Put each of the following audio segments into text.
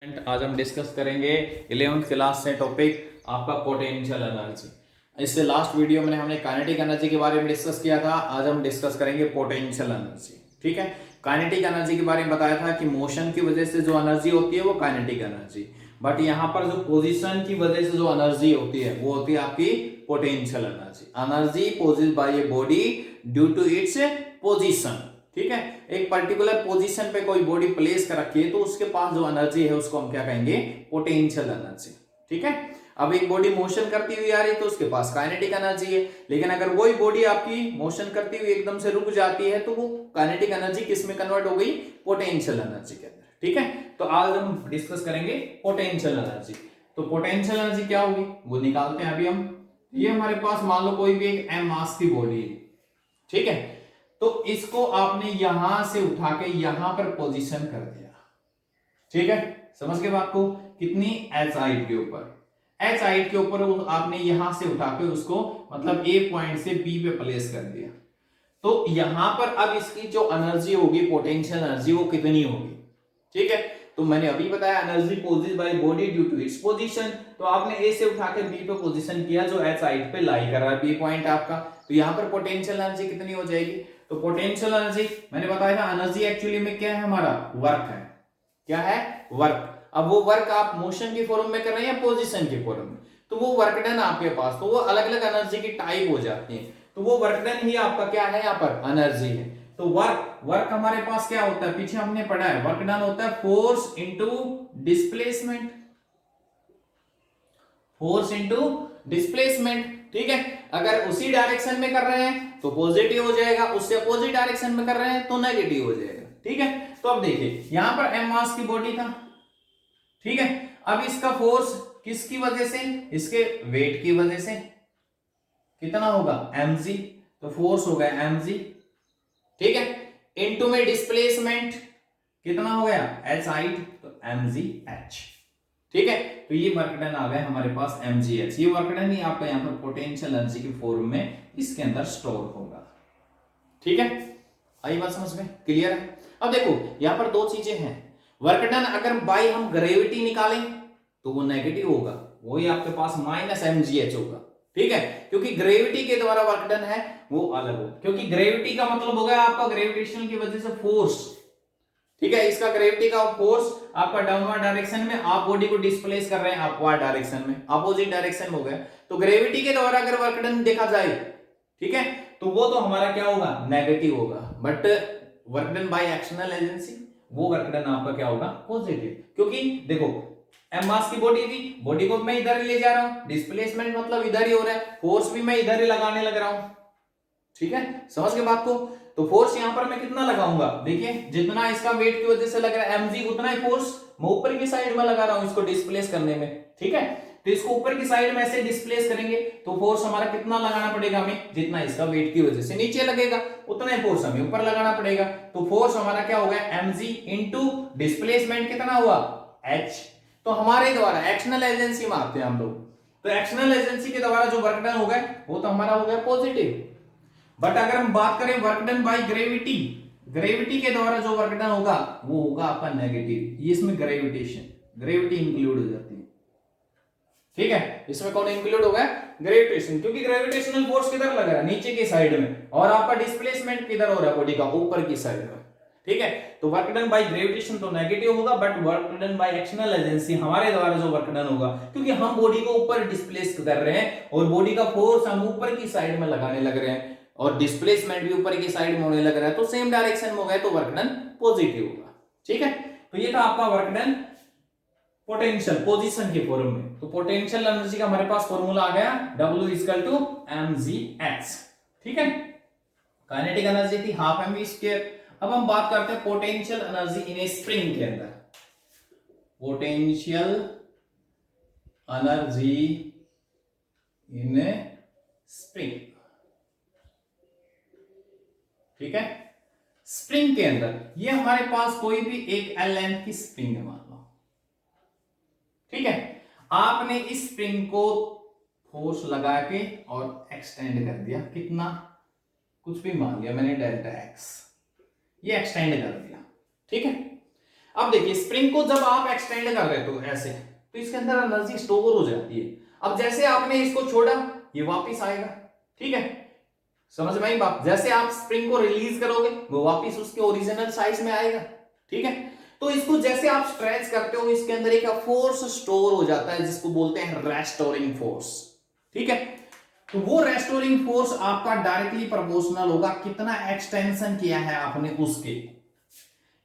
आज हम डिस्कस करेंगे 11th क्लास से टॉपिक आपका पोटेंशियल एनर्जी। इससे लास्ट वीडियो में हमने काइनेटिक एनर्जी के बारे में डिस्कस किया था। आज हम डिस्कस करेंगे पोटेंशियल एनर्जी। ठीक है, काइनेटिक एनर्जी के बारे में बताया था कि मोशन की वजह से जो एनर्जी होती है वो काइनेटिक एनर्जी, बट यहाँ पर जो पोजीशन की वजह से जो एनर्जी होती है वो होती है आपकी potential energy. Energy possessed by a body due to its position. ठीक है, एक पर्टिकुलर पोजीशन पे कोई बॉडी प्लेस कर रखी है तो उसके पास जो एनर्जी है उसको हम क्या कहेंगे, पोटेंशियल एनर्जी। ठीक है, अब एक बॉडी मोशन करती हुई आ रही है तो उसके पास काइनेटिक एनर्जी है, लेकिन अगर वही बॉडी आपकी मोशन करती हुई एकदम से रुक जाती है तो वो काइनेटिक एनर्जी किस में कन्वर्ट हो गई, पोटेंशियल एनर्जी के अंदर। ठीक है, तो आज हम डिस्कस करेंगे पोटेंशियल एनर्जी। तो पोटेंशियल एनर्जी क्या होगी वो निकालते हैं अभी हम। ये हमारे पास मान लो कोई भी एक एम मास की बॉडी है, ठीक है, तो इसको आपने यहां से उठा के यहां पर पोजीशन कर दिया। ठीक है, समझ के बात को, कितनी एच हाइट के ऊपर, एच हाइट के ऊपर आपने यहां से उठा के उसको मतलब ए पॉइंट से बी पे प्लेस कर दिया। तो यहां पर अब इसकी जो एनर्जी होगी, पोटेंशियल एनर्जी, वो कितनी होगी। ठीक है, तो मैंने अभी बताया energy possessed by body due to its position. तो आपने ए से उठा के बी पे पोजीशन किया जो एच हाइट पे लाई कर रहा है, बी पॉइंट आपका, तो यहां पर पोटेंशियल एनर्जी कितनी हो जाएगी। तो पोटेंशियल एनर्जी मैंने बताया था, एनर्जी एक्चुअली में क्या है, हमारा वर्क है। क्या है, वर्क। अब वो वर्क आप मोशन की फॉर्म में कर रहे हैं या पोजीशन की फॉर्म में, तो वो वर्क डन आपके पास, तो वो अलग अलग एनर्जी की टाइप हो जाती है, तो वो वर्क डन ही आपका क्या है, यहाँ पर एनर्जी है। तो वर्क हमारे पास क्या होता है, पीछे हमने पढ़ा है, वर्क डन होता है force into displacement, force into displacement. ठीक है, अगर उसी डायरेक्शन में कर रहे हैं तो पॉजिटिव हो जाएगा, उससे अपोजिट डायरेक्शन में कर रहे हैं तो नेगेटिव हो जाएगा। ठीक है, तो अब देखिए यहां पर एम मास की बॉडी था। ठीक है, अब इसका फोर्स किसकी वजह से, इसके वेट की वजह से कितना होगा, mg, तो फोर्स हो गया mg। ठीक है, इनटू में डिस्प्लेसमेंट कितना हो गया, h हाइट, तो mg h। ठीक है, तो ये वर्क डन आ गया हमारे पास mgh। ये वर्क डन ही आपका यहाँ पर पोटेंशियल एनर्जी की फॉर्म में इसके अंदर स्टोर होगा। ठीक है, आई बात समझ में, क्लियर है। अब देखो यहाँ पर दो चीजें हैं, वर्क डन अगर बाय हम ग्रेविटी निकालें तो वो नेगेटिव होगा, वही आपके पास माइनस mgh होगा। ठीक है, क्योंकि ग्रेविटी के द्वारा वर्क डन है वो अलग हो, क्योंकि ग्रेविटी का मतलब हो गया आपका ग्रेविटेशनल की वजह से फोर्स। ठीक है, इसका ग्रेविटी का फोर्स आपका डाउनवर्ड डायरेक्शन में, आप बॉडी को डिस्प्लेस कर रहे हैं अपवर्ड डायरेक्शन में, अपोजिट डायरेक्शन हो गया, तो ग्रेविटी के द्वारा अगर वर्क डन देखा जाए, ठीक है, तो वो तो हमारा क्या होगा, नेगेटिव होगा। But work done by external agency, वो वर्क डन आपका क्या होगा, पॉजिटिव। क्योंकि देखो एम मास की बॉडी थी, बॉडी को मैं इधर ले जा रहा हूं, डिस्प्लेसमेंट मतलब इधर ही हो रहा है, फोर्स भी मैं इधर ही लगाने लग रहा हूं। ठीक है, समझ के बात को, तो फोर्स यहां पर मैं कितना लगाऊंगा, देखिए जितना इसका वेट की वजह से लग रहा है mg, उतना ही फोर्स मैं ऊपर की साइड में लगा रहा हूं इसको डिस्प्लेस करने में। ठीक है, तो इसको ऊपर की साइड में ऐसे डिस्प्लेस करेंगे तो फोर्स हमारा कितना लगाना पड़ेगा हमें, जितना इसका वेट की वजह से नीचे लगेगा उतना ही फोर्स हमें ऊपर लगाना पड़ेगा। तो फोर्स हमारा क्या हो गया, mg इंटू डिस्प्लेसमेंट कितना हुआ, h। तो हमारे द्वारा एक्सटर्नल एजेंसी में आते हैं हम लोग, तो एक्सटर्नल एजेंसी के द्वारा जो वर्क डन हो गया वो तो हमारा हो गया पॉजिटिव। बट अगर हम बात करें work done by gravity, gravity के द्वारा जो वर्क डन होगा वो होगा आपका नेगेटिव। ये इसमें ग्रेविटी इंक्लूड हो जाती है। ठीक है, इसमें कौन इंक्लूड होगा, ग्रेविटेशन, क्योंकि ग्रेविटेशनल फोर्स किधर लग रहा है, नीचे की साइड में, और आपका डिस्प्लेसमेंट किधर हो रहा है बॉडी का, ऊपर की साइड में। ठीक है, तो वर्क डन बाय ग्रेविटेशन तो नेगेटिव होगा, but work done by external agency, हमारे द्वारा जो वर्क डन होगा, क्योंकि हम बॉडी को ऊपर डिस्प्लेस कर रहे हैं और बॉडी का फोर्स हम ऊपर की साइड में लगाने लग रहे हैं और डिस्प्लेसमेंट भी ऊपर की साइड में होने लग रहा है, तो सेम डायरेक्शन में हो गया, तो वर्क डन पॉजिटिव होगा। ठीक है, तो ये था आपका वर्क डन पोटेंशियल पोजीशन के फॉर्म में। तो पोटेंशियल एनर्जी का हमारे पास फॉर्मूला आ गया, W इक्वल टू mgh। ठीक है, काइनेटिक एनर्जी थी हाफ mv स्क्वायर। अब हम बात करते हैं potential energy in a spring के अंदर, potential energy in a spring. ठीक है, स्प्रिंग के अंदर ये हमारे पास कोई भी एक एल लेंथ की स्प्रिंग है मान लो। ठीक है, आपने इस स्प्रिंग को फोर्स लगा के और एक्सटेंड कर दिया, कितना, कुछ भी मान लिया मैंने डेल्टा एक्स, ये एक्सटेंड कर दिया। ठीक है, अब देखिए स्प्रिंग को जब आप एक्सटेंड कर रहे हो ऐसे, तो इसके अंदर एनर्जी स्टोर हो जाती है। अब जैसे आपने इसको छोड़ा, ये वापस आएगा, ठीक है, समझ में आई बात। जैसे आप स्प्रिंग को रिलीज करोगे, वो वापस उसके ओरिजिनल साइज में आएगा, ठीक है। तो इसको जैसे आप स्ट्रेच करते हो, इसके अंदर एक फोर्स स्टोर हो जाता है, जिसको बोलते हैं रेस्टोरिंग फोर्स, ठीक है। तो वो रेस्टोरिंग फोर्स आपका डायरेक्टली प्रोपोर्शनल होगा कितना एक्सटेंशन किया है आपने उसके।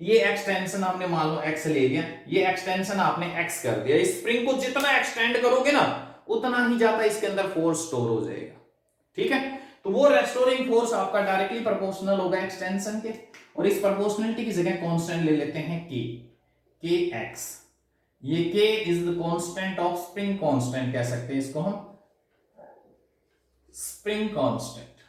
ये एक्सटेंशन हमने मान लो x ले लिया, ये एक्सटेंशन आपने x कर दिया। इस स्प्रिंग को जितना एक्सटेंड करोगे ना, उतना ही ज्यादा इसके अंदर फोर्स स्टोर हो जाएगा, ठीक है। तो वो रेस्टोरिंग फोर्स आपका डायरेक्टली प्रोपोर्शनल होगा एक्सटेंशन के, और इस प्रोपोर्शनलिटी की जगह कांस्टेंट ले लेते हैं k x। ये k is the constant of spring, constant कह सकते हैं इसको हम, स्प्रिंग कांस्टेंट,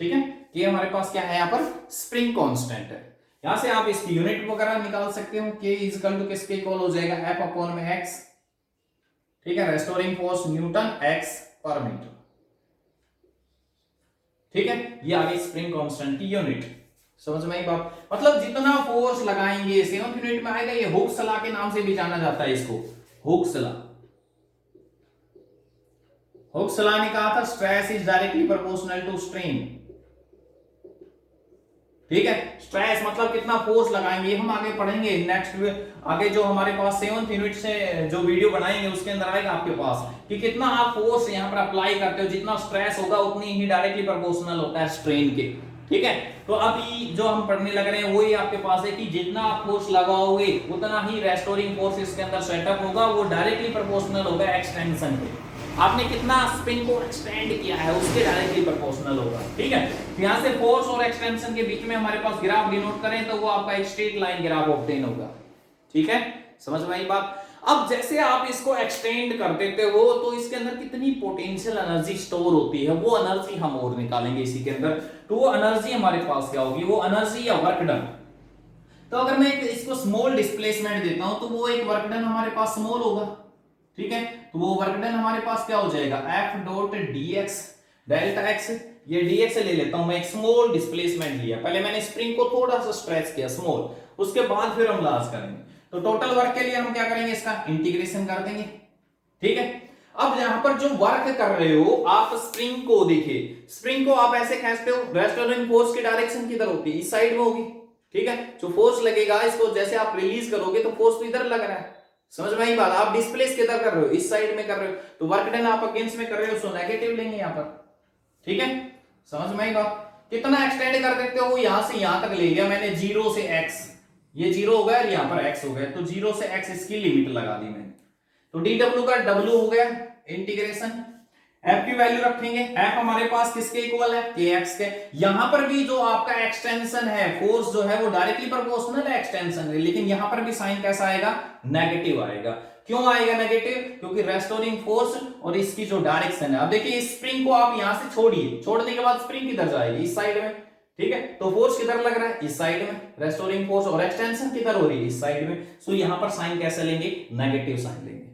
ठीक है। k हमारे पास क्या है, यहां पर स्प्रिंग कांस्टेंट है। यहां से आप इसकी यूनिट वगैरह निकाल सकते हो, k इक्वल टू किसके इक्वल हो जाएगा, F अपॉन में x, ठीक है। रेस्टोरिंग फोर्स न्यूटन x पर मीटर, ठीक है। ये आ गई स्प्रिंग कांस्टेंट की यूनिट, समझ में आई बात। मतलब जितना फोर्स लगाएंगे, सेवंथ यूनिट में आएगा, ये हुक्स लॉ के नाम से भी जाना जाता है इसको, हुक्स लॉ। हुक्स लॉ ने कहा था stress is directly proportional to strain, ठीक है। स्ट्रेस मतलब कितना फोर्स लगाएंगे, हम आगे पढ़ेंगे नेक्स्ट, आगे जो हमारे पास 7th यूनिट से जो वीडियो बनाएंगे उसके अंदर आएगा आपके पास कि कितना आप फोर्स यहां पर अप्लाई करते हो, जितना स्ट्रेस होगा उतनी ही डायरेक्टली प्रोपोर्शनल होता है स्ट्रेन के, ठीक है। तो अभी जो हम पढ़ने लग रहे हैं वही आपके पास है कि जितना आप फोर्स लगाओगे उतना ही रेस्टोरिंग फोर्स इसके अंदर सेटअप होगा, वो डायरेक्टली प्रोपोर्शनल होगा एक्सटेंशन के। आपने कितना स्पिन को एक्सटेंड किया है उसके डायरेक्टली प्रोपोर्शनल होगा, ठीक है। यहां से फोर्स और एक्सटेंशन के बीच में हमारे पास ग्राफ डिनोट करें तो वो आपका एक स्ट्रेट लाइन ग्राफ ऑब्टेन होगा, ठीक है। समझ में आई बात। अब जैसे आप इसको एक्सटेंड कर देते हो तो इसके अंदर कितनी पोटेंशियल एनर्जी स्टोर होती है, वो एनर्जी हम और निकालेंगे इसी के अंदर। तो वो एनर्जी हमारे पास क्या होगी, वो एनर्जी या वर्क डन। तो अगर मैं इसको स्मॉल डिस्प्लेसमेंट देता हूं तो वो एक वर्क डन हमारे पास स्मॉल होगा, ठीक है। तो वो वर्क डन हमारे पास क्या हो जाएगा, F dot dx delta x। ये dx ले लेता हूं मैं, एक स्मॉल डिस्प्लेसमेंट लिया, पहले मैंने स्प्रिंग को थोड़ा सा स्ट्रेच किया स्मॉल, उसके बाद फिर हम लार्ज करेंगे। तो टोटल वर्क के लिए हम क्या करेंगे, इसका इंटीग्रेशन कर देंगे, ठीक है। अब यहां पर जो वर्क कर रहे हो आप, स्प्रिंग को देखिए, स्प्रिंग को आप ऐसे खींचते हो, रेस्टोरिंग फोर्स की डायरेक्शन किधर होती है, इस साइड में होगी, ठीक है। जो फोर्स लगेगा इसको जैसे आप रिलीज करोगे तो फोर्स तो इधर लग रहा है, समझ में आई बात। आप डिस्प्लेस किधर कर रहे हो, इस साइड में कर रहे हो, तो वर्क डन आप अगेंस्ट में कर रहे हो, सो नेगेटिव लेंगे यहां पर, ठीक है। समझ में आई बात। कितना एक्सटेंड कर देते हो, यहां से यहां तक ले लिया मैंने, 0 से x, ये 0 हो गया और यहां पर x हो गया, तो 0 से x इसकी लिमिट लगा दी मैंने। तो dw का w हो गया इंटीग्रेशन, f की वैल्यू रखेंगे, f हमारे पास किसके इक्वल है, kx के। यहां पर भी जो आपका एक्सटेंशन है, फोर्स जो है वो डायरेक्टली प्रोपोर्शनल है एक्सटेंशन है, लेकिन यहां पर भी साइन कैसा आएगा, नेगेटिव आएगा। क्यों आएगा नेगेटिव, क्योंकि रेस्टोरिंग फोर्स और इसकी जो डायरेक्शन है। अब देखिए इस स्प्रिंग को आप यहां से छोड़िए, छोड़ने के बाद स्प्रिंग किधर जाएगी, इस साइड में, ठीक है। तो फोर्स किधर लग रहा है, इस साइड में, रेस्टोरिंग फोर्स, और एक्सटेंशन किधर हो रही है, इस साइड में। सो यहां पर साइन कैसे लेंगे, नेगेटिव साइन लेंगे,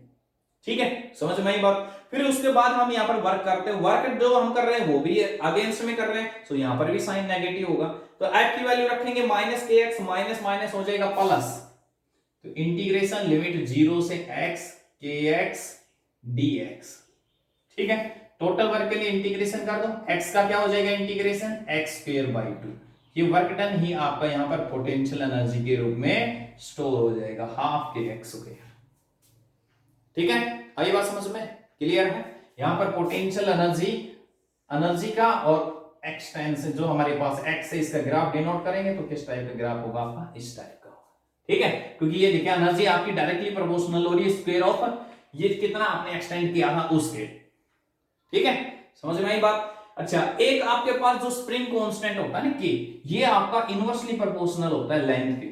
ठीक है। समझ में आई बात। फिर उसके बाद हम यहाँ पर वर्क करते हैं, वर्क जो हम कर रहे हैं वो भी अगेंस्ट में कर रहे हैं, सो यहाँ पर भी साइन नेगेटिव होगा। तो f की वैल्यू रखेंगे माइनस kx, माइनस माइनस हो जाएगा प्लस, तो इंटीग्रेशन लिमिट 0 से x kx dx, ठीक है। टोटल वर्क के लिए इंटीग्रेशन कर दो, x का क्या हो जाएगा इंटीग्रेशन, x स्क्वायर बाई 2। ये वर्क डन ही आपका यहाँ पर पोटेंशियल एनर्जी के रूप में स्टोर हो जाएगा, हाफ kx हो गया, ठीक है। आई बात समझ में, क्लियर है। यहां पर पोटेंशियल एनर्जी का और एक्सटेंशन जो हमारे पास x से इसका ग्राफ डिनोट करेंगे तो किस टाइप का ग्राफ होगा आपका, इस टाइप का होगा, ठीक है। क्योंकि ये देखिए एनर्जी आपकी डायरेक्टली प्रोपोर्शनल हो रही है स्क्वायर ऑफ ये कितना आपने एक्सटेंड किया था उसके, ठीक है। समझ में आई बात। अच्छा, एक आपके पास जो स्प्रिंग कांस्टेंट होता है ना k, ये आपका इनवर्सली प्रोपोर्शनल होता है लेंथ के,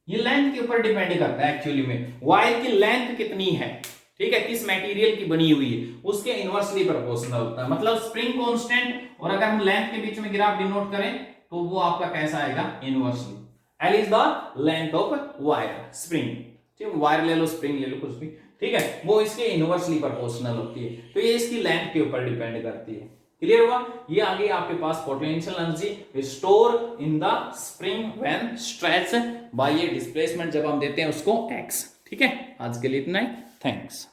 ये लेंथ के ऊपर डिपेंड करता है एक्चुअली में, वायर की लेंथ कितनी है, ठीक है, किस मटेरियल की बनी हुई है उसके इनवर्सली प्रोपोर्शनल होता है। मतलब स्प्रिंग कांस्टेंट और अगर हम लेंथ के बीच में ग्राफ डिनोट करें तो वो आपका कैसा आएगा, inversely. L is the length of wire, spring, ठीक, वायर ले लो, स्प्रिंग ले लो, कुछ भी, ठीक है, वो इसके इनवर्सली प्रोपोर्शनल होती है। तो ये इसकी लेंथ के ऊपर डिपेंड करती है, क्लियर हुआ? ये आ गई आपके पास potential energy store in the spring when stretch by ये डिस्प्लेसमेंट, जब हम देते हैं उसको x। ठीक है, आज के लिए इतना ही। थैंक्स।